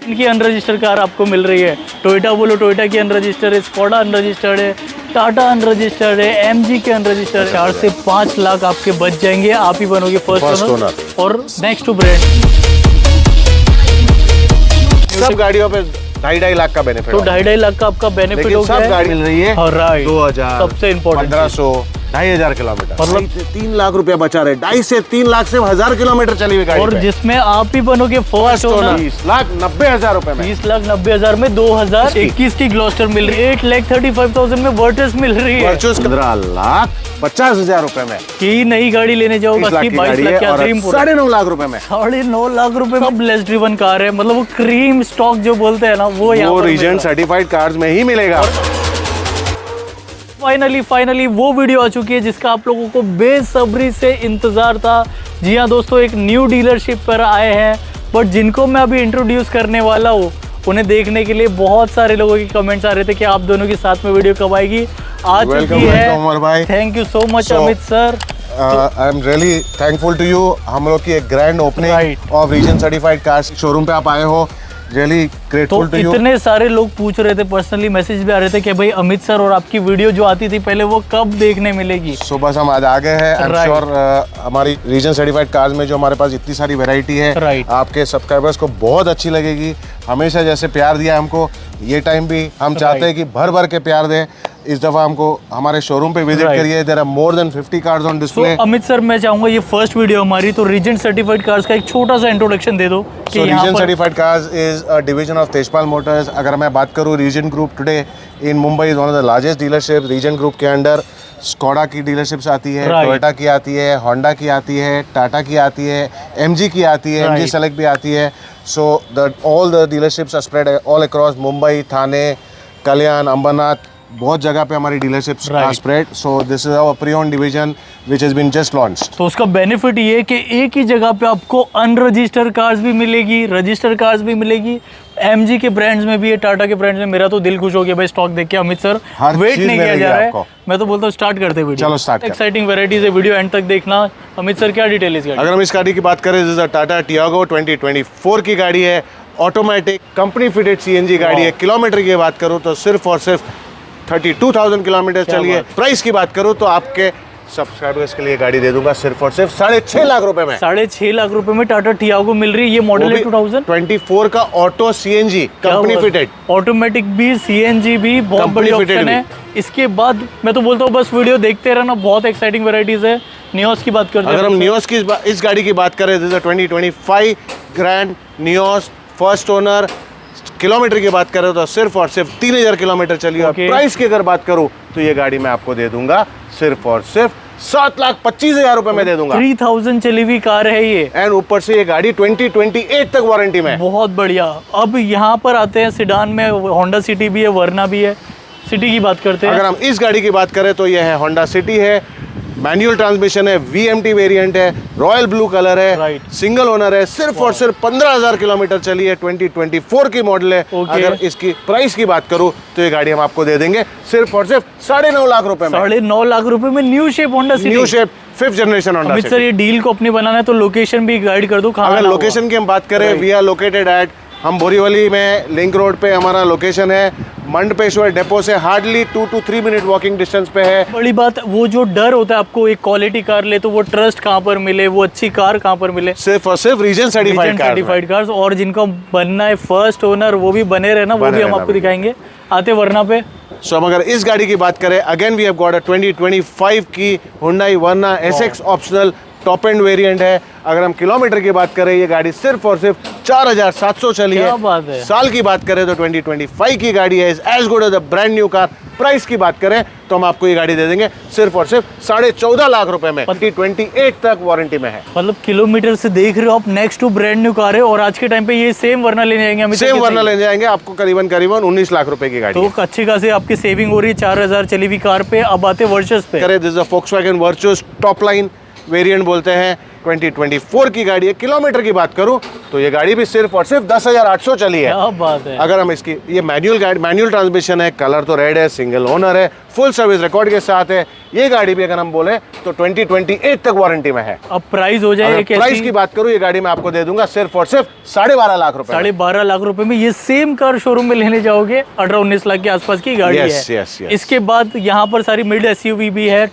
इनकी unregistered car आपको मिल रही है। टोयोटा बोलो, टोयोटा की अनरजिस्टर्ड है, स्कोडा अनरजिस्टर्ड है, टाटा अनरजिस्टर्ड है, एमजी के अनरजिस्टर्ड है। 4 से 5 लाख आपके बच जाएंगे, आप ही बनोगे फर्स्ट ओनर और नेक्स्ट टू ब्रांड। सब गाड़ियों पे 2.5 लाख का बेनिफिट, तो 2.5 लाख का आपका बेनिफिट हो गया। सब गाड़ी मिल रही है 2000, सबसे इम्पोर्टेंट 1500, 2500 किलोमीटर, मतलब 3 लाख रुपया बचा रहे। 2.5 से 3 लाख से 1000 किलोमीटर चली हुई गाड़ी और जिसमें आप ही बनोगे फर्स्ट ओनर। 20,90,000 रुपए में, 20,90,000 में 2021 की ग्लॉस्टर मिल रही है। 8,35,000 में वर्चस मिल रही है। 15,50,000 रुपए में की नई गाड़ी लेने जाओ, 22 लाख का ड्रीम पूरा। 9.5 लाख रुपए में, 9.5 लाख रुपए में लेस ड्रिवन कार है। मतलब वो क्रीम स्टॉक जो बोलते हैं ना, वो यहाँ रीजन सर्टिफाइड कार्स में ही मिलेगा। फाइनली वो वीडियो आ चुकी है जिसका आप लोगों को बेसब्री से इंतजार था। जी हाँ दोस्तों, एक न्यू डीलरशिप पर आए हैं, बट जिनको मैं अभी इंट्रोड्यूस करने वाला हूँ उन्हें देखने के लिए बहुत सारे लोगों के कमेंट्स आ रहे थे कि आप दोनों के साथ में वीडियो कब आएगी। आ चुकी है। Thank you so much Amit sir. I am really thankful to you. हम लोग की एक grand opening of Region Certified Cars showroom पे आप आए हो, रियली ग्रेटफुल टू यू। इतने सारे लोग पूछ रहे थे, पर्सनली मैसेज भी आ रहे थे कि भाई अमित सर और आपकी वीडियो जो आती थी पहले वो कब देखने मिलेगी। सो बस हम आज आ गए हैं। आई एम श्योर हमारी रीजन सर्टिफाइड कार्स में जो हमारे पास इतनी सारी वैरायटी है, आपके सब्सक्राइबर्स को बहुत अच्छी लगेगी। हमेशा जैसे प्यार दिया हमको, ये टाइम भी हम चाहते हैं कि भर भर के प्यार दें। इस दफा हमको हमारे शोरूम पे विजिट करिए। There are more than 50 cars on display. Amit sir, मैं चाहूंगा ये फर्स्ट वीडियो हमारी, तो रीजन सर्टिफाइड कार्स का एक छोटा सा इंट्रोडक्शन दे दो। So Region Certified Cars is a division of Tejpal Motors. अगर मैं बात करूँ Region Group today in Mumbai is one of the largest dealerships. Region Group के अंदर स्कोडा की डीलरशिप्स आती है, टोयोटा की आती है, होंडा की आती है, टाटा की आती है, एमजी की आती है, एमजी सेलेक्ट भी आती है। So all the dealerships are spread all across Mumbai, थाने, कल्याण, अंबरनाथ, बहुत जगह पे हमारी dealerships are spread. So this is our pre-owned division which has been just launched. तो उसका बेनिफिट ये है कि एक ही जगह पे आपको अनरजिस्टर्ड कार्स भी मिलेगी, रजिस्टर्ड कार्स भी मिलेगी। एमजी के ब्रांड्स में भी है, टाटा के ब्रांड्स में। मेरा तो दिल खुश हो गया भाई स्टॉक देख के। अमित सर, वेट नहीं किया जा रहा है। मैं तो बोलता हूँ स्टार्ट करते वीडियो। चलो स्टार्ट। एक्साइटिंग वैरायटीज है, वीडियो एंड तक देखना। अमित सर, क्या डिटेल है? अगर हम इस गाड़ी की बात करें, this is a Tata Tiago 2024 की गाड़ी है। ऑटोमेटिक कंपनी फिटेड सीएनजी गाड़ी है। किलोमीटर की बात करूँ तो सिर्फ और सिर्फ 32,000 किलोमीटर चली है। प्राइस की बात करूँ तो आपके सब्सक्राइबर्स के लिए गाड़ी दे दूंगा सिर्फ और सिर्फ 6.5 लाख रुपए में। 6.5 लाख रुपए में टाटा टियागो मिल रही है। ये मॉडल है 2024 का auto CNG company fitted, automatic भी सीएनजी भी, बहुत बड़ी ऑप्शन है। इसके बाद मैं तो बोलता हूँ बस वीडियो देखते रहना, बहुत एक्साइटिंग वैरायटीज है। नियोस की बात करते हैं। अगर हम नियोस की इस गाड़ी की बात करें, this is 2025 grand Nios first owner. Kilometre की बात करें तो सिर्फ और सिर्फ 3,000 किलोमीटर चली है। प्राइस की अगर बात करूं तो ये गाड़ी मैं आपको दे दूंगा सिर्फ और सिर्फ 7,25,000 रुपए में दे दूंगा। 3,000 चली हुई कार है ये, एंड ऊपर से ये गाड़ी 2028 तक वारंटी में। बहुत बढ़िया। अब यहाँ पर आते हैं सिडान में, होंडा सिटी भी है, वरना भी है। सिटी की बात करते हैं। अगर हम इस गाड़ी की बात करें तो ये है होंडा सिटी है, मैनुअल ट्रांसमिशन है, वीएमटी वेरिएंट है, रॉयल ब्लू कलर है, सिंगल ओनर है, सिर्फ और सिर्फ 15,000 किलोमीटर चली है, 2024 की मॉडल है। अगर इसकी प्राइस की बात करूं तो ये गाड़ी हम आपको दे देंगे सिर्फ और सिर्फ 9.5 लाख रुपए में। 9.5 लाख रुपए में new shape Honda city, new shape 5th generation Honda city. Sir, ये डील को अपनी बनाना है तो लोकेशन भी गाइड कर दो। अगर लोकेशन की हम बात करें, वी आर लोकेटेड एट, हम बोरीवली में लिंक रोड पे हमारा लोकेशन है। मंडपेश्वर डेपो से hardly 2 to 3 minute walking distance पे है। बड़ी बात, वो जो डर होता है आपको एक क्वालिटी कार ले तो वो ट्रस्ट कहाँ पर मिले, वो अच्छी कार कहाँ पर मिले, सिर्फ और सिर्फ रीजन सर्टिफाइड कार्स। और जिनको बनना है फर्स्ट ओनर वो भी बने रहे ना, वो भी हम आपको दिखाएंगे। आते वरना पे। सो हम अगर इस गाड़ी की बात करें, again we have got a 2025 की Hyundai Verna SX optional top end variant है। अगर हम किलोमीटर की बात करें, ये गाड़ी सिर्फ और सिर्फ 4,700 चली है। बात है। साल की बात करें तो 2025 की गाड़ी है, as good as a brand new car. Price की बात करें तो हम आपको ये गाड़ी दे देंगे सिर्फ और सिर्फ 14.5 लाख रुपए में। 2028 तक वारंटी में है। मतलब किलोमीटर से देख रहे हो आप, next to brand new car है। और आज के टाइम पे ये सेम वरना लेने जाएंगे, सेम वरना लेने जाएंगे आपको करीबन 19 लाख रुपए की गाड़ी। तो अच्छी खासी आपकी सेविंग हो रही है 4,000 चली हुई कार पे। अब आते वर्चस पे। This is a Volkswagen Virtus top line variant बोलते हैं। 2024 की गाड़ी है। किलोमीटर की बात करूं तो ये गाड़ी भी सिर्फ और सिर्फ 10,800 चली है। क्या बात है। अगर हम इसकी, ये मैनुअल ट्रांसमिशन है, कलर तो रेड है, सिंगल ओनर है, फुल सर्विस रिकॉर्ड के साथ है। ये गाड़ी भी अगर हम बोले तो 2028 तक वारंटी में है। अब प्राइस हो जाए, प्राइस की बात करूं, ये गाड़ी मैं आपको दे दूंगा सिर्फ और सिर्फ 12.5 लाख रुपए। 12.5 लाख रुपए में ये सेम कार शोरूम में लेने जाओगे, 18-19 लाख के आसपास की गाड़ी है। yes. इसके बाद यहाँ पर सारी मिड एसयूवी भी है।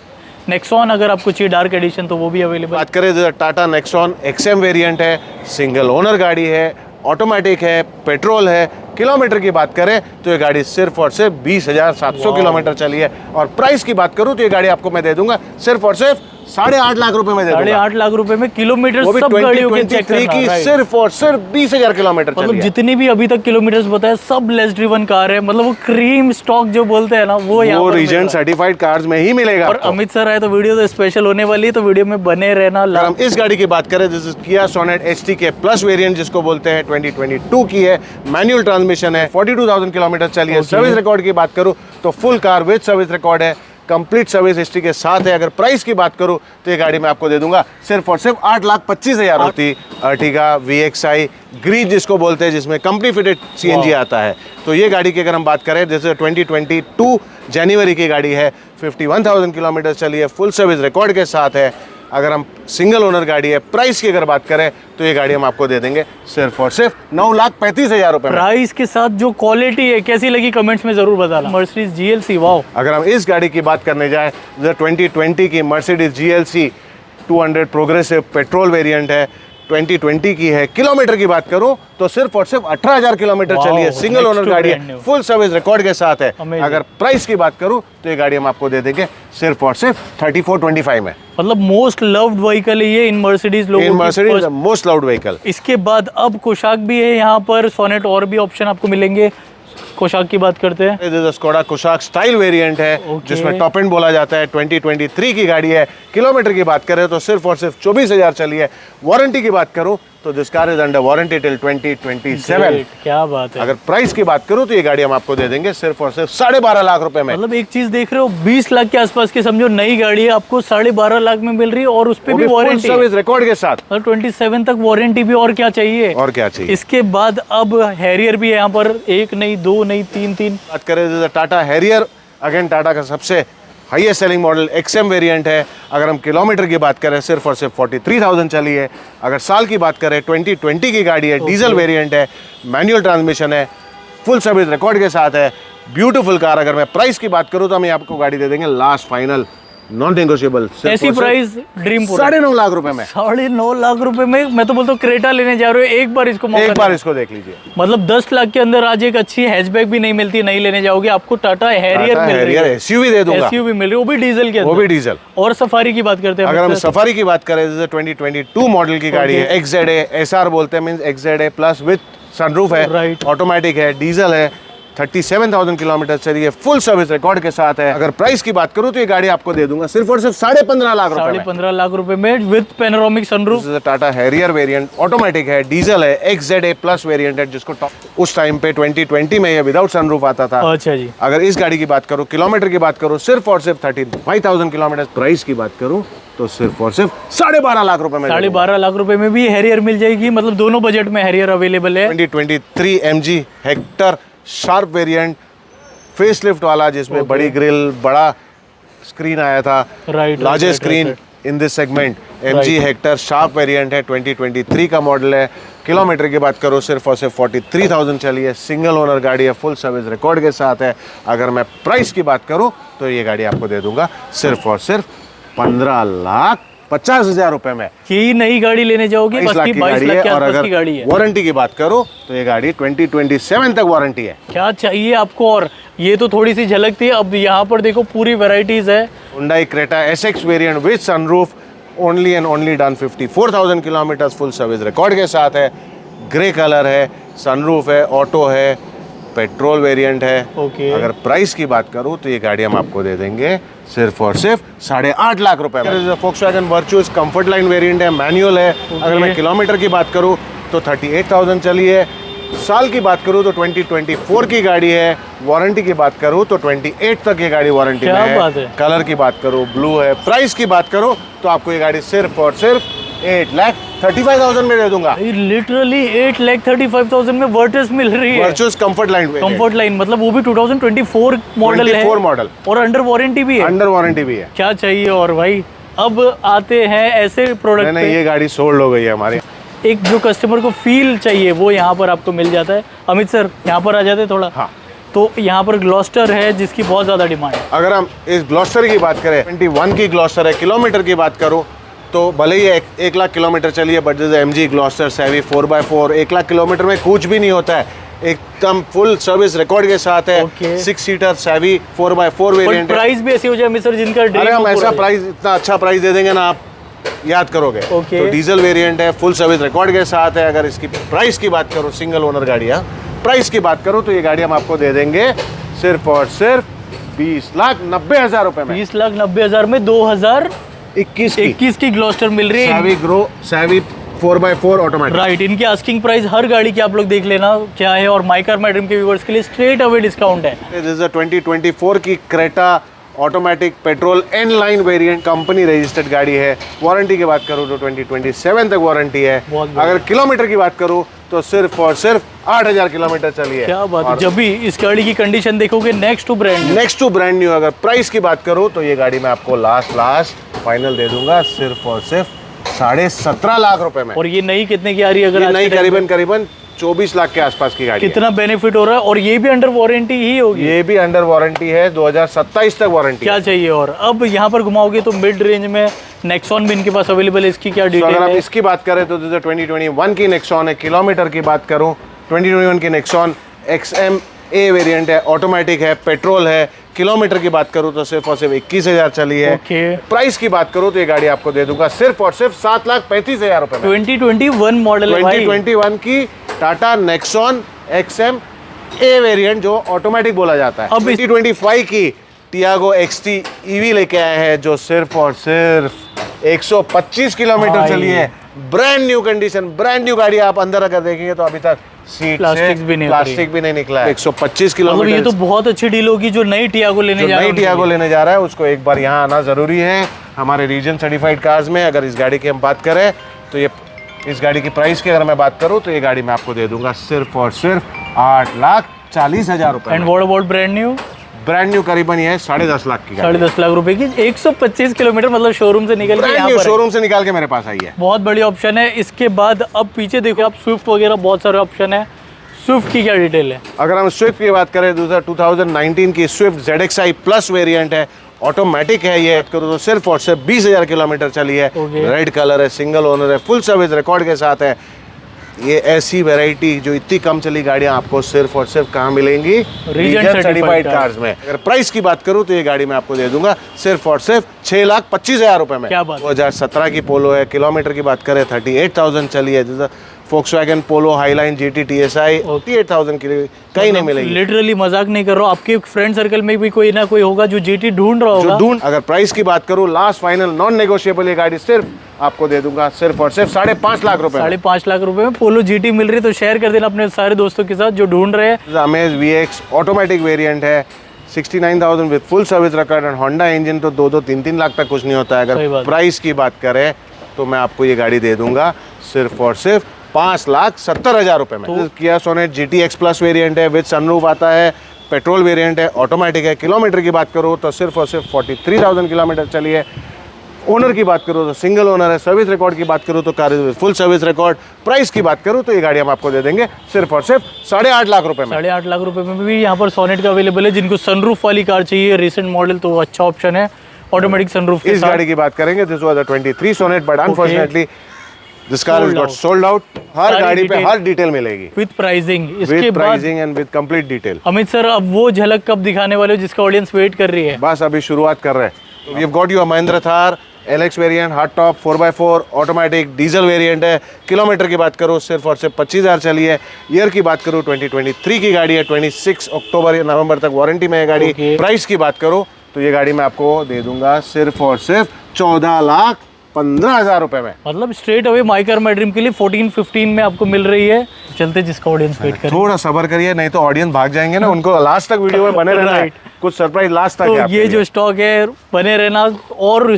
नेक्सॉन अगर आपको चाहिए डार्क एडिशन तो वो भी अवेलेबल। बात करें तो टाटा नेक्सॉन XM वेरिएंट है, सिंगल ओनर गाड़ी है, ऑटोमेटिक है, पेट्रोल है। किलोमीटर की बात करें तो ये गाड़ी सिर्फ और सिर्फ 20,700 किलोमीटर चली है। और प्राइस की बात करूं तो ये गाड़ी आपको मैं दे दूंगा सिर्फ और सिर्फ 8.5 लाख रुपए में दे दूंगा। 8.5 लाख रुपए में किलोमीटर, वो भी सब गाड़ियों के चेक 2023 की सिर्फ और सिर्फ 20,000 किलोमीटर चली मतलब है। जितनी भी अभी तक किलोमीटर्स बताए सब लेस ड्रिवन कार है। मतलब वो क्रीम स्टॉक जो बोलते हैं ना, वो यहाँ पर रीजन सर्टिफाइड कार्स में ही मिलेगा। और अमित सर आए तो वीडियो तो स्पेशल होने वाली है, तो वीडियो में बने रहना। अगर हम इस गाड़ी की बात करें, दिस इज किया सोनेट HTK प्लस वेरिएंट जिसको बोलते हैं, 2022 की है, मैनुअल ट्रांसमिशन है, 42,000 किलोमीटर चली है। सर्विस रिकॉर्ड की बात करूं तो full car with service record है, कंप्लीट सर्विस हिस्ट्री के साथ है। अगर प्राइस की बात करूं तो ये गाड़ी मैं आपको दे दूंगा सिर्फ और सिर्फ 8,25,000 होती। अर्टिगा VXI ग्रीन जिसको बोलते हैं, जिसमें कंपनी फिटेड CNG आता है। तो ये गाड़ी की अगर हम बात करें, जैसे 2022 जनवरी की गाड़ी है, 51,000 किलोमीटर चली है, फुल सर्विस रिकॉर्ड के साथ है। अगर हम सिंगल ओनर गाड़ी है, प्राइस की अगर बात करें तो ये गाड़ी हम आपको दे देंगे सिर्फ और सिर्फ 9,35,000 रुपए। प्राइस के साथ जो क्वालिटी है, कैसी लगी कमेंट्स में जरूर बताना। Mercedes GLC, wow. अगर हम इस गाड़ी की बात करने जाए, 2020 की Mercedes GLC 200 progressive petrol variant है, 2020 की है। किलोमीटर की बात करूं तो सिर्फ और सिर्फ 18,000 किलोमीटर चली है, सिंगल ओनर गाड़ी है, फुल सर्विस रिकॉर्ड के साथ है। अगर प्राइस की बात करूं तो ये गाड़ी हम आपको दे देंगे सिर्फ और सिर्फ 3425 में। मतलब मोस्ट लव्ड व्हीकल है ये इन मर्सिडीज लोगों की। इन मर्सिडीज मोस्ट लव्ड व्हीकल। इसके बाद अब कोशाक भी है यहाँ पर, सोनेट और भी ऑप्शन आपको मिलेंगे। कोशाक की बात करते हैं, स्कोडा कोशाक स्टाइल वेरिएंट है, जिसमें टॉप एंड बोला जाता है। 2023 की गाड़ी है। किलोमीटर की बात करें तो सिर्फ और सिर्फ 24,000 चली है। वारंटी की बात करूं तो this car is under warranty till 2027। क्या बात है। अगर प्राइस की बात करूं तो ये गाड़ी हम आपको दे देंगे सिर्फ और सिर्फ 12.5 लाख रुपए में। मतलब एक चीज देख रहे हो, 20 लाख के आसपास की समझो नई गाड़ी है, आपको 12.5 लाख में मिल रही है, और उस पे भी वारंटी, सर्विस रिकॉर्ड के साथ, 27 तक वारंटी भी। और क्या चाहिए, और क्या चाहिए। इसके बाद अब हैरियर भी है यहाँ पर, एक नहीं, दो नहीं, तीन। बात करें टाटा हैरियर, अगेन टाटा का सबसे highest selling model XM variant है। अगर हम किलोमीटर की बात करें सिर्फ और सिर्फ 43,000 चली है। अगर साल की बात करें 2020 की गाड़ी है, डीजल वेरिएंट है, मैनुअल ट्रांसमिशन है, फुल सर्विस रिकॉर्ड के साथ है, ब्यूटीफुल कार। अगर मैं प्राइस की बात करूं तो हम आपको गाड़ी दे देंगे लास्ट फाइनल नॉन नेगोशिएबल। ऐसी प्राइस ड्रीम 9.5 लाख रुपए में। 9.5 लाख रुपए में मैं तो बोलता हूँ क्रेटा लेने जा रहे हो, एक बार इसको मौका, एक बार इसको देख लीजिए। मतलब 10 लाख के अंदर आज एक अच्छी हैचबैक भी नहीं मिलती, नहीं लेने जाओगे, आपको टाटा हैरियर मिल रही है, SUV दे दूंगा, SUV मिल रही है, वो भी डीजल के अंदर, वो भी डीजल। और सफारी की बात करते हैं, अगर हम सफारी की बात करें, जैसे 2022 मॉडल की गाड़ी है, XZA SR बोलते हैं, means XZA plus with sunroof है, ऑटोमेटिक है, डीजल है, 37,000 किलोमीटर चली है, फुल सर्विस रिकॉर्ड के साथ है। अगर प्राइस की बात करूं तो ये गाड़ी आपको दे दूंगा सिर्फ और सिर्फ 15.5 लाख रुपए में। 15.5 लाख रुपए में with panoramic sunroof. Tata Harrier variant, automatic है, डीजल है, XZA प्लस वेरिएंट है, जिसको उस टाइम पे 2020 में ये विदाउट सनरूफ आता था। अच्छा जी। अगर इस गाड़ी की बात करूं, किलोमीटर की बात करूं, सिर्फ और सिर्फ 35,000 किलोमीटर। प्राइस की बात करूं तो सिर्फ और सिर्फ 12.5 लाख रुपए में। 12.5 लाख रुपए में भी हैरियर मिल जाएगी। मतलब दोनों बजट में हैरियर अवेलेबल है। 2023 MG Hector sharp variant, facelift वाला, जिसमें बड़ी ग्रिल, बड़ा स्क्रीन आया था, largest screen in this segment. MG Hector sharp variant है, 2023 का मॉडल है। किलोमीटर की बात करो सिर्फ और सिर्फ 43,000 चली है, सिंगल ओनर गाड़ी है, फुल सर्विस रिकॉर्ड के साथ है। अगर मैं प्राइस की बात करूं तो ये गाड़ी आपको दे दूंगा सिर्फ और सिर्फ 15,50,000 रुपए में। यही नई गाड़ी लेने जाओगे, 22 लाख की गाड़ी है। और अगर गाड़ी है, वारंटी की बात करो तो ये गाड़ी 2027 तक वारंटी है। क्या चाहिए आपको। और ये तो थोड़ी सी झलक थी, अब यहाँ पर देखो पूरी वैरायटीज है। Hyundai Creta SX variant with sunroof, only and only done 54,000 kilometres, full service record के साथ है, ग्रे कलर है, सनरूफ है, ऑटो है, पेट्रोल वेरिएंट है। अगर प्राइस की बात करूं तो ये गाड़ी हम आपको दे देंगे सिर्फ और सिर्फ 8.5 लाख रुपए में। Volkswagen Virtus comfort line variant है, मैनुअल है। अगर मैं किलोमीटर की बात करूं तो 38,000 चली है। साल की बात करूं तो 2024 की गाड़ी है। वारंटी की बात करूं तो 28 तक ये गाड़ी वारंटी में है। कलर की बात करूं ब्लू है। प्राइस की बात करूं तो आपको ये गाड़ी सिर्फ और सिर्फ 8,35,000 में दे दूंगा। लिटरली 8,35,000 में वर्टस मिल रही है। Virtuous comfort line, comfort line, मतलब वो भी 2024 मॉडल है। 24 मॉडल और अंडर वारंटी भी है। अंडर वारंटी भी है। क्या चाहिए और भाई। अब आते हैं ऐसे प्रोडक्ट नहीं, ये गाड़ी सोल्ड हो गई है हमारी। एक जो कस्टमर को फील चाहिए वो यहाँ पर आपको मिल जाता है। अमित सर यहाँ पर आ जाते थोड़ा। हाँ, तो यहाँ पर ग्लॉस्टर है जिसकी बहुत ज़्यादा डिमांड है। अगर हम इस ग्लॉस्टर की बात करें, 21 की ग्लॉस्टर है, किलोमीटर की बात करूँ तो भले ही 1 लाख किलोमीटर चली है, बट जैसे MG ग्लॉस्टर सेवी 4x4 1 लाख किलोमीटर में कुछ भी नहीं होता है, एकदम फुल सर्विस रिकॉर्ड के साथ है। 6 सीटर सेवी 4x4 वेरिएंट है। प्राइस भी ऐसी हो जाए अमित सर जिनका अरे हम ऐसा प्राइस, इतना अच्छा प्राइस दे देंगे ना, आप याद करोगे। तो डीजल वेरिएंट है, फुल सर्विस रिकॉर्ड के साथ है। अगर इसकी प्राइस की बात करूँ, सिंगल ओनर गाड़ी, प्राइस की बात करूँ तो ये गाड़ी हम आपको दे देंगे सिर्फ और सिर्फ 20,90,000 रुपए में। 20,90,000 में 2021 की ग्लॉस्टर मिल रही है। सेवी 4x4 ऑटोमेटिक। राइट, इनकी आस्किंग प्राइस हर गाड़ी की आप लोग देख लेना क्या है। और माई कार माई ड्रीम के व्यूअर्स के लिए स्ट्रेट अवे डिस्काउंट है। दिस इज 2024 की Creta automatic petrol N Line variant, company registered गाड़ी है। वारंटी की बात करूँ तो 2027 तक वारंटी है। अगर किलोमीटर की बात करूँ तो सिर्फ और सिर्फ 8,000 किलोमीटर चली है। क्या बात है। जब भी इस गाड़ी की कंडीशन देखोगे नेक्स्ट टू ब्रांड न्यू। अगर प्राइस की बात करूँ तो ये गाड़ी मैं आपको लास्ट फाइनल दे दूंगा सिर्फ और सिर्फ 17.5 लाख रुपए में। और ये नई कितने की आ रही है? अगर नई करीबन 24 लाख के आसपास की गाड़ी। कितना बेनिफिट हो रहा है। और ये भी अंडर वारंटी ही होगी। ये भी अंडर वारंटी है, 2027 तक वारंटी। क्या चाहिए और। अब यहाँ पर घुमाओगे तो मिड रेंज में नेक्सॉन भी इनके पास अवेलेबल है। इसकी क्या डिटेल है? अगर आप इसकी बात करें तो 2021 की नेक्सॉन है। किलोमीटर की बात करूँ 2021 की नेक्सॉन XMA वेरिएंट है, ऑटोमेटिक है, पेट्रोल है। किलोमीटर की बात करूँ तो सिर्फ और सिर्फ 21,000 चली है। प्राइस की बात करूँ तो ये गाड़ी आपको दे दूंगा सिर्फ और सिर्फ 7,35,000 रुपए में। 2021 मॉडल है। 2021 की टाटा नेक्सॉन XMA वेरिएंट जो ऑटोमेटिक बोला जाता है। अब 2025 की टियागो XT EV लेके आए हैं जो सिर्फ और सिर्फ 125 किलोमीटर चली है। Brand new condition, brand new गाड़ी। आप अंदर अगर देखेंगे तो अभी तक सीट प्लास्टिक भी नहीं निकला है। 125 किलोमीटर। ये तो बहुत अच्छी डील होगी जो नई टियागो लेने जा रहा है उसको एक बार यहाँ आना जरूरी है हमारे रीजन सर्टिफाइड कार्स में। अगर इस गाड़ी की हम बात करें तो ये इस गाड़ी की प्राइस की अगर मैं बात करूं तो ये गाड़ी मैं आपको दे दूंगा सिर्फ और सिर्फ 8,40,000 रुपए। And what about brand new? Brand new करीबन ये है 10.5 लाख की। 10.5 लाख रुपए की 125 किलोमीटर, मतलब शोरूम से निकल के शोरूम से निकाल के मेरे पास आई है। बहुत बड़ी ऑप्शन है। इसके बाद अब पीछे देखो आप, स्विफ्ट वगैरह बहुत सारे ऑप्शन है। स्विफ्ट की क्या डिटेल है? अगर हम स्विफ्ट की बात करें 2019 की स्विफ्ट ZXi प्लस वेरिएंट है, ऑटोमेटिक है। ये करो तो सिर्फ और सिर्फ 20,000 किलोमीटर चली है। रेड कलर है, सिंगल ओनर है, फुल सर्विस रिकॉर्ड के साथ है। ये ऐसी वैरायटी जो इतनी कम चली गाड़ियां आपको सिर्फ और सिर्फ कहाँ मिलेंगी? रीजन सर्टिफाइड कार्स में। अगर प्राइस की बात करूं तो ये गाड़ी मैं आपको दे दूंगा सिर्फ और सिर्फ 6,25,000 रुपए में। 2017 की पोलो है। किलोमीटर की बात करें 38,000 चली है। जैसे Volkswagen पोलो हाईलाइन GT TSI 38,000 की कहीं नहीं मिलेगी। लिटरली मजाक नहीं कर रहा हूँ। आपके फ्रेंड सर्कल में भी कोई ना कोई होगा जो GT ढूंढ रहा होगा। अगर प्राइस की बात करूँ लास्ट फाइनल नॉन नेगोशिएबल ये गाड़ी सिर्फ आपको दे दूंगा सिर्फ और सिर्फ 5.5 लाख रुपए। 5.5 लाख रुपए में पोलो GT मिल रही है। तो शेयर कर देना अपने सारे दोस्तों के साथ जो ढूंढ रहे हैं। अमेज VX ऑटोमेटिक वेरिएंट है, 69,000 with full service record and Honda engine. तो 2-3 लाख तक कुछ नहीं होता है। अगर प्राइस की बात करें तो मैं आपको ये गाड़ी दे दूंगा सिर्फ और सिर्फ 5,70,000 रुपए में। तो Kia Sonet GT X plus variant है, विद सनरूफ आता है, पेट्रोल वेरिएंट है, ऑटोमेटिक है। किलोमीटर की बात करूँ तो सिर्फ और सिर्फ 43,000 किलोमीटर चली है। ओनर की बात करूँ तो सिंगल ओनर है। सर्विस रिकॉर्ड की बात करूँ तो car full service record. Price की बात करूँ तो ये गाड़ी हम आपको दे देंगे सिर्फ और सिर्फ 8.5 लाख रुपए में। 8.5 लाख रुपए में भी यहाँ पर सोनेट का अवेलेबल है। जिनको सनरूफ वाली कार चाहिए रिसेंट मॉडल तो अच्छा ऑप्शन है ऑटोमेटिक सनरूफ। इस गाड़ी की बात करेंगे this was a 23 Sonet but unfortunately this car is got sold out. हर गाड़ी पे हर डिटेल मिलेगी विद प्राइसिंग। इसके pricing and with complete detail. Amit sir अब वो झलक कब दिखाने वाले हो जिसका ऑडियंस वेट कर रही है? बस अभी शुरुआत कर रहे हैं। We have got your Mahindra Thar LX variant, hard top 4x4 automatic diesel variant है। किलोमीटर की बात करूँ सिर्फ और सिर्फ 25,000 चली है। ईयर की बात करूँ 2023 की गाड़ी है। 26 अक्टूबर या नवंबर तक वारंटी में है गाड़ी। प्राइस की बात करूँ तो ये गाड़ी मैं आपको दे दूंगा सिर्फ और सिर्फ 14,15,000 रुपए में। मतलब straight away my Car My Dream के लिए 14-15 में आपको मिल रही है। चलते जिसका ऑडियंस वेट कर, थोड़ा सब्र करिए नहीं तो ऑडियंस भाग जाएंगे ना। उनको लास्ट तक वीडियो में बने रहना है, कुछ सरप्राइज लास्ट तक। तो ये जो स्टॉक है बने रहना। और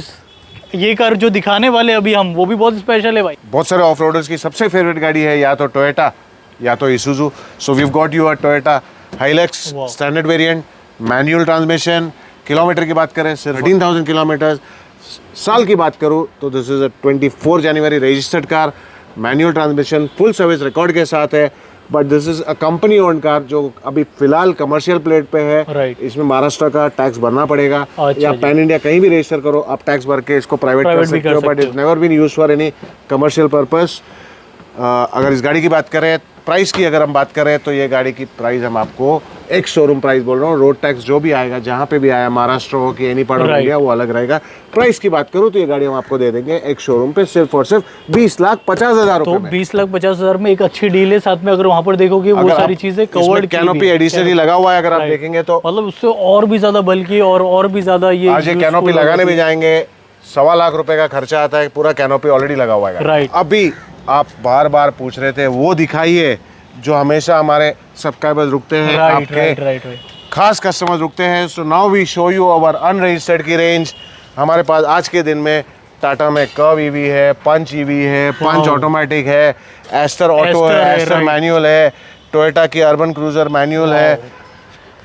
ये कार जो दिखाने वाले अभी हम, वो भी बहुत स्पेशल है भाई। बहुत सारे ऑफ रोडर्स की सबसे फेवरेट गाड़ी है या तो टोयोटा या तो Isuzu. So we have got you a Toyota Hilux standard variant, manual transmission. Kilometre की बात करें सिर्फ 13,000 किलोमीटर। साल की बात करूँ तो this is a 24 January registered car, manual transmission, full service record के साथ है। But this is a company own car जो अभी फिलहाल कमर्शियल प्लेट पे है। Right. इसमें महाराष्ट्र का टैक्स भरना पड़ेगा। अच्छा या जी। पैन इंडिया कहीं भी रजिस्टर करो, आप टैक्स भर के इसको प्राइवेट कर भी सकते कर हो। बट सकते it's never been used for any commercial purpose. अगर इस गाड़ी की बात करें, प्राइस की अगर हम बात करें तो ये गाड़ी की प्राइस हम आपको एक शोरूम प्राइस बोल रहा हूँ। रोड टैक्स जो भी आएगा, जहाँ पे भी आया, महाराष्ट्र हो कि any part of Right. India, वो अलग रहेगा। प्राइस की बात करूँ तो ये गाड़ी हम आपको दे देंगे एक शोरूम पे सिर्फ और सिर्फ 20,50,000 तो रुपए में। 20,50,000 में एक अच्छी डील है। साथ में अगर वहाँ पर देखोगे वो सारी चीजें कवर्ड, कैनोपी एडिशनली लगा हुआ है। अगर आप Right. देखेंगे तो मतलब उससे और भी ज्यादा बल्कि और भी ज्यादा ये आज ये कैनोपी लगाने भी जाएंगे, 1.25 लाख रुपए का खर्चा आता है। पूरा कैनोपी ऑलरेडी लगा हुआ है। Right. अभी आप बार बार पूछ रहे थे वो दिखाइए जो हमेशा हमारे सब्सक्राइबर्स रुकते हैं, आपके खास कस्टमर्स रुकते हैं। So now we show you our unregistered की रेंज। हमारे पास आज के दिन में टाटा में कर्व ईवी है, पंच ईवी है, पंच ऑटोमेटिक है, एस्टर ऑटो है, एस्टर मैनुअल है, टोयोटा की अर्बन क्रूजर मैनुअल है,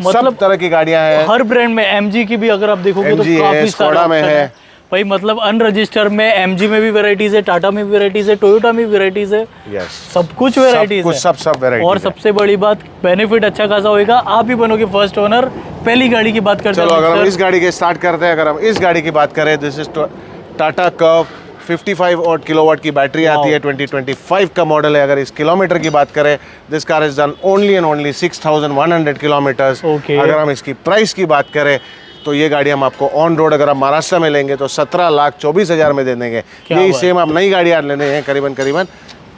मतलब सब तरह की गाड़ियां हैं। हर ब्रांड में। एमजी की भी अगर आप देखोगे तो MG है, काफी सारा स्कोडा में option है। भाई। मतलब अनरजिस्टर्ड में एमजी में भी वैरायटीज है, टाटा में भी वैरायटीज है, टोयोटा में भी वैरायटीज है। यस, सब कुछ वैरायटीज है। सब वैरायटी। और सबसे बड़ी बात, बेनिफिट अच्छा खासा होएगा। आप ही बनोगे फर्स्ट ओनर। पहली गाड़ी की बात करते हैं। चलो अगर हम इस गाड़ी के स्टार्ट करते हैं, अगर हम इस गाड़ी की बात करें, this is Tata curve 55 what kilowatt की बैटरी आती है, 2025 का मॉडल है। अगर इस किलोमीटर की बात करें, this car is done only and only 6,100 kilometres. Okay. अगर हम इसकी प्राइस की बात करें तो ये गाड़ी हम आपको ऑन रोड अगर आप महाराष्ट्र में लेंगे तो 17,24,000 में दे देंगे। यही सेम आप नई गाड़ी आज लेने हैं, करीबन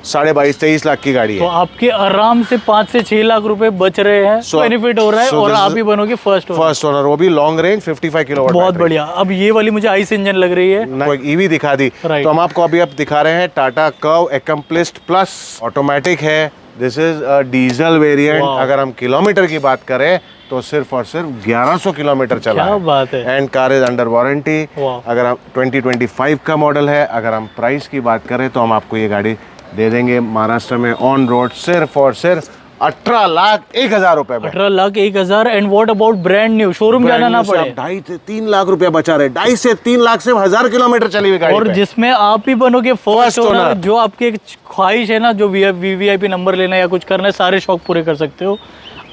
22-23 लाख की गाड़ी तो है। आपके आराम से 5 से 6 लाख रुपए बच रहे हैं। बेनिफिट हो रहा है और आप ही बनोगे फर्स्ट ओनर, वो भी लॉन्ग रेंज 55 किलोवाट। बहुत बढ़िया। अब ये वाली मुझे आइस इंजन लग रही है। ईवी दिखा दी। Right. तो हम आपको अभी अब दिखा रहे हैं टाटा कर्व एकम्प्लिस्ट प्लस, ऑटोमेटिक है। This is a diesel variant. अगर हम किलोमीटर की बात करें तो सिर्फ और सिर्फ 1100 किलोमीटर चला क्या बात है। And car is under warranty. वाह। अगर हम 2025 का मॉडल है। अगर हम प्राइस की बात करें तो हम आपको ये गाड़ी दे देंगे महाराष्ट्र में ऑन रोड सिर्फ और सिर्फ 18,01,000 रुपए में। 18,01,000। And what about brand new? Showroom जाना ना पड़े। 2.5 से 3 लाख रुपया बचा रहे। 2.5 से 3 लाख से 1,000 किलोमीटर चली हुई गाड़ी और पे। जिसमें आप ही बनोगे फर्स्ट First ओनर। owner। जो आपकी एक ख्वाहिश है ना, जो वीवीआईपी नंबर लेना या कुछ करना है, सारे शौक पूरे कर सकते हो।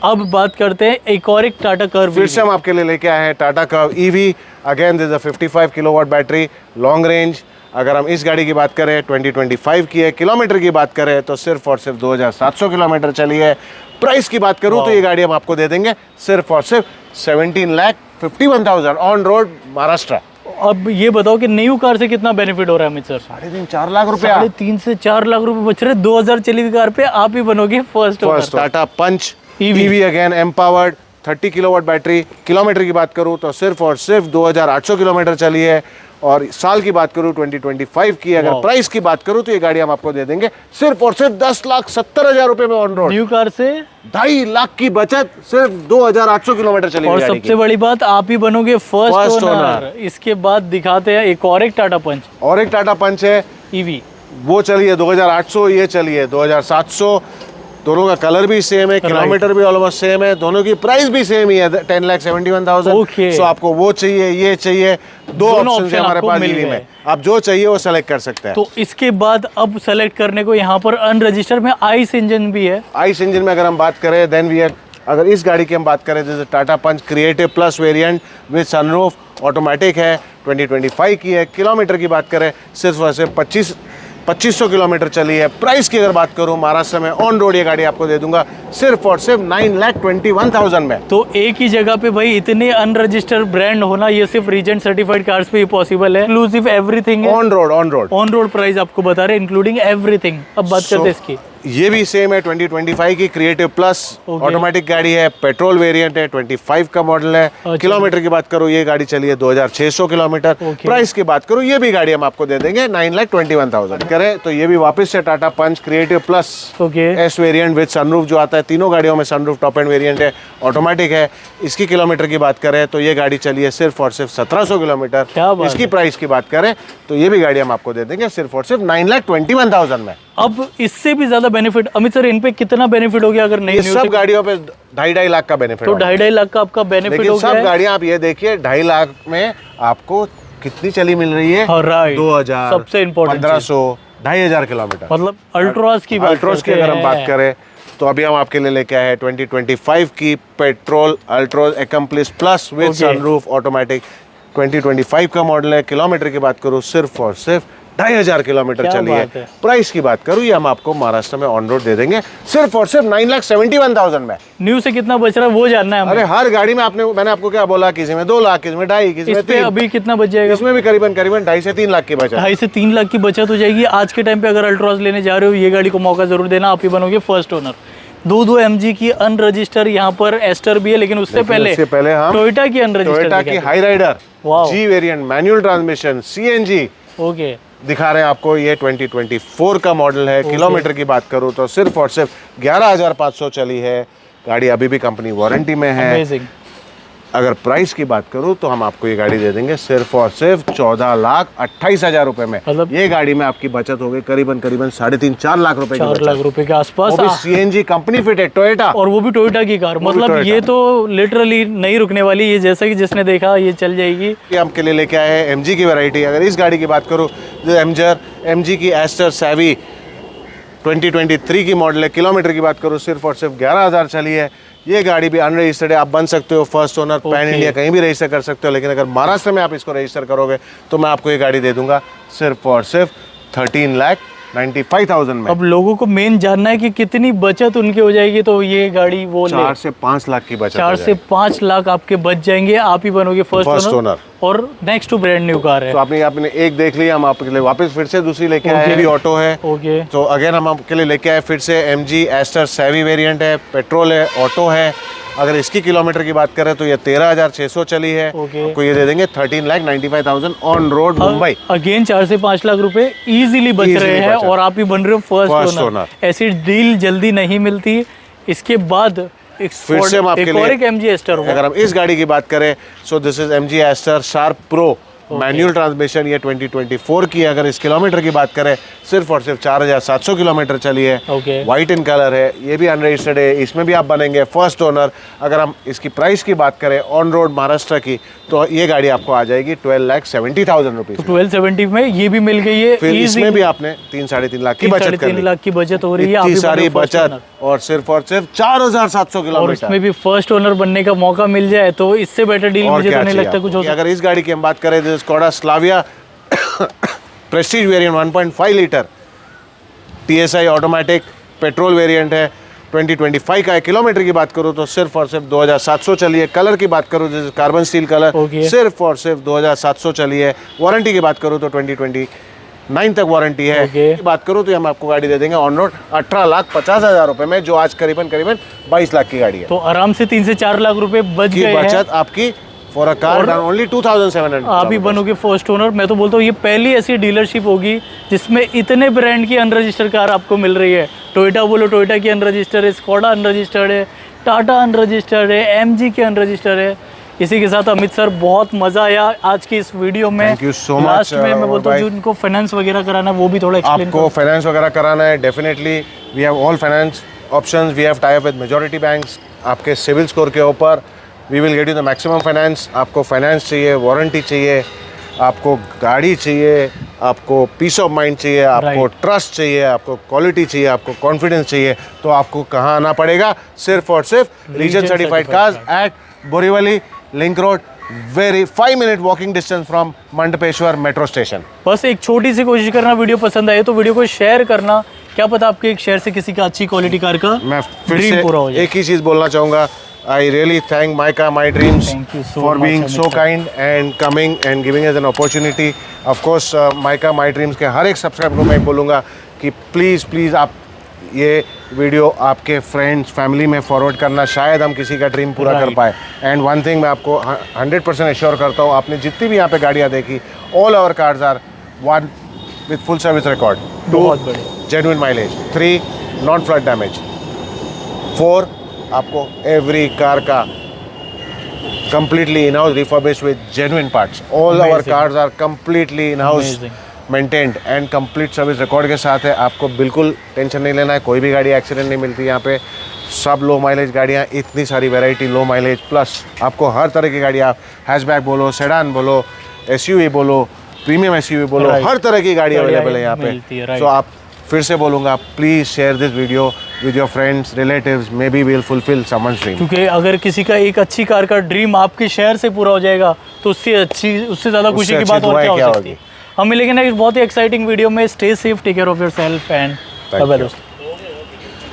अब बात करते हैं एक और एक टाटा कर्व। फिर से हम आपके लिए लेके आए हैं Tata Curvv EV. Again this is a 55 kilowatt battery, long range. अगर हम इस गाड़ी की बात करें 2025 की है, किलोमीटर की बात करें तो सिर्फ और सिर्फ 2,700 किलोमीटर चली है। प्राइस की बात करूं तो ये गाड़ी हम आपको दे देंगे सिर्फ और सिर्फ 17,51,000 ऑन रोड महाराष्ट्र। अब ये बताओ कि न्यू कार से कितना बेनिफिट हो रहा है अमित सर? 3.5-4 लाख रुपया। 3.5 से 4 लाख रुपए बच रहे। 2000 चली हुई कार पे आप ही बनोगे first owner. Tata Punch EV again empowered, 30 kilowatt battery. Kilometre की बात करूं तो सिर्फ और सिर्फ 2,800 किलोमीटर चली है। और साल की बात करूं 2025 की। अगर प्राइस की बात करूं तो ये गाड़ी हम आपको दे देंगे सिर्फ और सिर्फ 10,70,000 रुपए में ऑन रोड। न्यू कार से 2.5 लाख की बचत, सिर्फ 2,800 किलोमीटर चली और सबसे बड़ी बात, आप ही बनोगे फर्स्ट ओनर। इसके बाद दिखाते हैं एक और एक टाटा पंच। और एक टाटा पंच है ईवी, वो चली है 2,800, ये चली है 2,700। दोनों का कलर भी सेम है, किलोमीटर भी ऑलमोस्ट सेम है, दोनों की प्राइस भी सेम ही है 10,71,000। Okay. सो आपको वो चाहिए, ये चाहिए, दो दोनों ऑप्शन है हमारे आपको पास मिल ईवी गए। में। आप जो चाहिए वो सेलेक्ट कर सकते हैं। तो इसके बाद अब सेलेक्ट करने को यहाँ पर अनरजिस्टर्ड में आइस इंजन भी है। आइस इंजन में अगर हम बात करें देन वी अगर इस गाड़ी की हम बात करें जैसे Tata Punch creative plus variant with sunroof, automatic है, 2025 की है। किलोमीटर की बात करें सिर्फ वैसे 2500 किलोमीटर चली है। प्राइस की अगर बात करूं महाराष्ट्र में ऑन रोड ये गाड़ी आपको दे दूंगा सिर्फ और सिर्फ 9,21,000 में। तो एक ही जगह पे भाई इतने अनरजिस्टर्ड ब्रांड होना, ये सिर्फ रीजेंट सर्टिफाइड कार्स पे ही पॉसिबल है। इंक्लूसिव एवरीथिंग है। ऑन रोड प्राइस आपको बता रहे इंक्लूडिंग एवरीथिंग। अब बात करते हैं इसकी। ये भी सेम है 2025 की क्रिएटिव प्लस Okay. ऑटोमेटिक गाड़ी है, पेट्रोल वेरिएंट है, 25 का मॉडल है। किलोमीटर की बात करूँ ये गाड़ी चली है 2600 किलोमीटर। Okay. प्राइस की बात करूँ ये भी गाड़ी हम आपको दे देंगे 9,21,000 करें तो ये भी वापस से Tata Punch creative plus okay S variant with sunroof जो आता है, तीनों गाड़ियों में सनरूफ टॉप एंड वेरिएंट है, ऑटोमेटिक है। इसकी किलोमीटर की बात करें तो ये गाड़ी चली है सिर्फ और सिर्फ 1700 किलोमीटर। क्या बात इसकी प्राइस की बात करें तो ये भी गाड़ी हम आपको दे देंगे सिर्फ और सिर्फ 9,21,000 में। अब इससे भी ज्यादा बेनिफिट अमित सर, इन पे कितना बेनिफिट हो गया अगर ये नहीं सब गाड़ियों पे 2.5 लाख का बेनिफिट तो 2.5 लाख का आपका बेनिफिट लेकिन हो गया सब है। गाड़ियां आप ये देखिए 2.5 लाख में आपको कितनी चली मिल रही है? हाँ, right. 2000 सबसे important 1500 2,500 किलोमीटर। मतलब अल्ट्रोज की बात अल्ट्रोज की करते अगर हम हैं। बात करें तो अभी हम आपके लिए लेके आए हैं 2025 की petrol Altroz accomplish plus with Okay. Sunroof automatic. 2025 का मॉडल है। किलोमीटर की बात करूँ सिर्फ और सिर्फ 2,500 किलोमीटर क्या चली है। बात है। प्राइस की बात करूँ ये हम आपको महाराष्ट्र में ऑन रोड दे देंगे सिर्फ और सिर्फ 9,71,000 में। न्यू से कितना बच रहा है वो जानना है हमें। अरे हर गाड़ी में मैंने आपको क्या बोला, किसी में 2 लाख, किसी में 2.5, किसी में इस पे 3, अभी कितना बच जाएगा? इसमें भी करीबन 2.5 से 3 लाख की बचत। 2.5 से 3 लाख की बचत हो जाएगी। आज के टाइम पे अगर अल्ट्रोज लेने जा रहे हो ये गाड़ी को मौका जरूर देना, आप ही बनोगे फर्स्ट ओनर। 2 MG की अनरजिस्टर यहाँ पर एस्टर भी है, लेकिन उससे पहले हम टोयोटा की अनरजिस्टर टोयोटा की हाई राइडर वाह। G variant manual transmission CNG okay दिखा रहे हैं आपको। ये 2024 का मॉडल है। किलोमीटर की बात करूँ तो सिर्फ और सिर्फ 11,500 चली है। गाड़ी अभी भी कंपनी वारंटी में है। अमेजिंग। अगर प्राइस की बात करूँ तो हम आपको ये गाड़ी दे देंगे सिर्फ और सिर्फ 14,28,000 रुपए में। मतलब ये गाड़ी में आपकी बचत हो गई करीबन 3.5-4 लाख रुपए की 4 बचत। लाख रुपए के आसपास। वो भी CNG कंपनी फिट है टोयोटा, और वो भी टोयोटा की कार। मतलब टोयोटा। ये तो लिटरली नहीं रुकने वाली। ये जैसा कि जिसने देखा ये चल जाएगी। ये आपके लिए लेके आए हैं MG की वैरायटी। अगर इस गाड़ी की बात करूँ तो MG की एस्टर सैवी 2023 की मॉडल है। किलोमीटर की बात करूँ सिर्फ और सिर्फ 11,000 चली है। ये गाड़ी भी अनरजिस्टर्ड है। आप बन सकते हो फर्स्ट ओनर, पैन इंडिया कहीं भी रजिस्टर कर सकते हो, लेकिन अगर महाराष्ट्र में आप इसको रजिस्टर करोगे तो मैं आपको ये गाड़ी दे दूंगा सिर्फ और सिर्फ 13,95,000 में। अब लोगों को मेन जानना है कि कितनी बचत उनकी हो जाएगी, तो ये गाड़ी वो 4 से 5 लाख की बचत। 4 से 5 लाख आपके बच जाएंगे। आप ही बनोगे फर्स्ट ओनर। और next to brand new car है। तो आपने एक देख लिया, हम आपके लिए वापस फिर से दूसरी लेके आए हैं। भी ऑटो है। ओके तो अगेन हम आपके लिए लेके आए फिर से MG एस्टर सैवी वेरिएंट है, पेट्रोल है, ऑटो है। अगर इसकी किलोमीटर की बात करें तो ये 13,600 चली है। ओके। आपको ये दे देंगे 13,95,000 ऑन रोड मुंबई। अगेन 4 से 5 लाख रुपए इजीली बच रहे हैं बचत। और आप ही बन रहे हो First फर्स्ट ओनर। owner। ऐसी डील जल्दी नहीं मिलती। इसके बाद फिर से हम आपके एक और लिए एक MG एस्टर होगा। अगर हम इस गाड़ी की बात करें so this is MG Astor Sharp Pro manual transmission. ये 2024 की है। अगर इस किलोमीटर की बात करें सिर्फ और सिर्फ 4,700 किलोमीटर चली है। ओके। वाइट इन कलर है। ये भी अनरजिस्टर्ड है। इसमें भी आप बनेंगे फर्स्ट ओनर। अगर हम इसकी प्राइस की बात करें ऑन रोड महाराष्ट्र की तो ये गाड़ी आपको आ जाएगी 12,70,000 रुपीज। 1270 में ये भी मिल गई है। फिर इसमें भी आपने 3-3.5 लाख की बचत कर 3 ली। लाख की बचत हो रही है। आप इतनी ही सारी बनो first बचत owner। और सिर्फ 4,700 और किलोमीटर। इसमें भी फर्स्ट ओनर बनने का मौका मिल जाए तो इससे बेटर डील और मुझे क्या तो नहीं चाहिए लगता कुछ हो आपको? अगर इस गाड़ी की हम बात करें तो Skoda Slavia Prestige variant 1.5 litre TSI automatic petrol variant है। 2025 का है। किलोमीटर की बात करूँ तो सिर्फ और सिर्फ 2,700 चली है। कलर की बात करूँ जैसे कार्बन स्टील कलर Okay। सिर्फ और सिर्फ 2,700 चली है। वारंटी की बात करूँ तो 2029 तक वारंटी है। Okay। बात करूँ तो हम आपको गाड़ी दे देंगे ऑन रोड 18,50,000 रुपए में, जो आज करीबन 22 लाख की गाड़ी है। तो आराम से 3 से 4 लाख रुपए बच की गए हैं। बचत आपकी for a car done only 2,700। आप ही बनोगे फर्स्ट ओनर। मैं तो बोलता हूँ ये पहली ऐसी डीलरशिप होगी जिसमें इतने ब्रांड की अनरजिस्टर कार आपको मिल रही है। टोयोटा बोलो टोयोटा की अनरजिस्टर है, स्कोडा अनरजिस्टर्ड है, टाटा अनरजिस्टर्ड है, MG की अनरजिस्टर्ड है। इसी के साथ अमित सर बहुत मजा आया आज की इस वीडियो में। Thank you so much, last में मैं बोलता हूँ भाई। जो उनको फाइनेंस वगैरह कराना है वो भी थोड़ा एक्सप्लेन आपको फाइनेंस वगैरह कराना है definitely we have all finance options. We have tie up with majority banks. आपके सिविल स्कोर के ऊपर we will get you the maximum finance. आपको फाइनेंस चाहिए, वारंटी चाहिए, आपको गाड़ी चाहिए, आपको पीस ऑफ माइंड चाहिए, आपको ट्रस्ट चाहिए, आपको क्वालिटी चाहिए, आपको कॉन्फिडेंस चाहिए, तो आपको कहाँ आना पड़ेगा? सिर्फ और सिर्फ Region Certified Cars at Borivali Link Road, very 5 minute walking distance from Mandapeshwar metro station. बस एक छोटी सी कोशिश करना, वीडियो पसंद आए तो वीडियो को शेयर करना। क्या पता आपके एक शेयर से किसी का अच्छी क्वालिटी कार का मैं फिर ड्रीम पूरा हो से जाए। एक ही चीज़ बोलना चाहूँगा, I really thank mica my dreams Thank you so for much, being Amit so sir. kind and coming and giving us an opportunity. Of course, mica my dreams के हर एक सब्सक्राइबर को मैं बोलूँगा कि प्लीज़ आप ये वीडियो आपके friends family में फॉरवर्ड करना, शायद हम किसी का ड्रीम पूरा कर Right. पाए। एंड वन थिंग मैं आपको 100% एश्योर करता हूँ, आपने जितनी भी यहाँ पे गाड़ियाँ देखी, all our cars are 1 with full service record, 2 बहुत बढ़िया। Genuine mileage, 3 non flood damage, 4 आपको एवरी कार का completely in-house refurbished with genuine parts. All our Amazing. cars are completely in-house Amazing. maintained and complete service record के साथ है। आपको बिल्कुल tension नहीं लेना है, कोई भी गाड़ी एक्सीडेंट नहीं मिलती यहाँ पे। सब लो माइलेज गाड़ियाँ, इतनी सारी वैरायटी लो माइलेज, प्लस आपको हर तरह की गाड़ी, आप हैचबैक बोलो, सेडान बोलो, एसयूवी बोलो, प्रीमियम एसयूवी बोलो, Right. हर तरह की गाड़ी गाड़ियाँ अवेलेबल है यहाँ मिलती है, पे। right. सो आप फिर से बोलूँगा, please share this video with your friends, relatives, may be will fulfil someone's dream. क्योंकि अगर किसी का एक अच्छी कार का ड्रीम आपके शहर से पूरा हो जाएगा तो उससे ज़्यादा खुशी की अच्छी बात और दुआएं क्या क्या हो सकती है। होगी। हम मिलेंगे ना एक बहुत ही एक्साइटिंग वीडियो में। Stay safe, take care of your self and bye bye दोस्तों।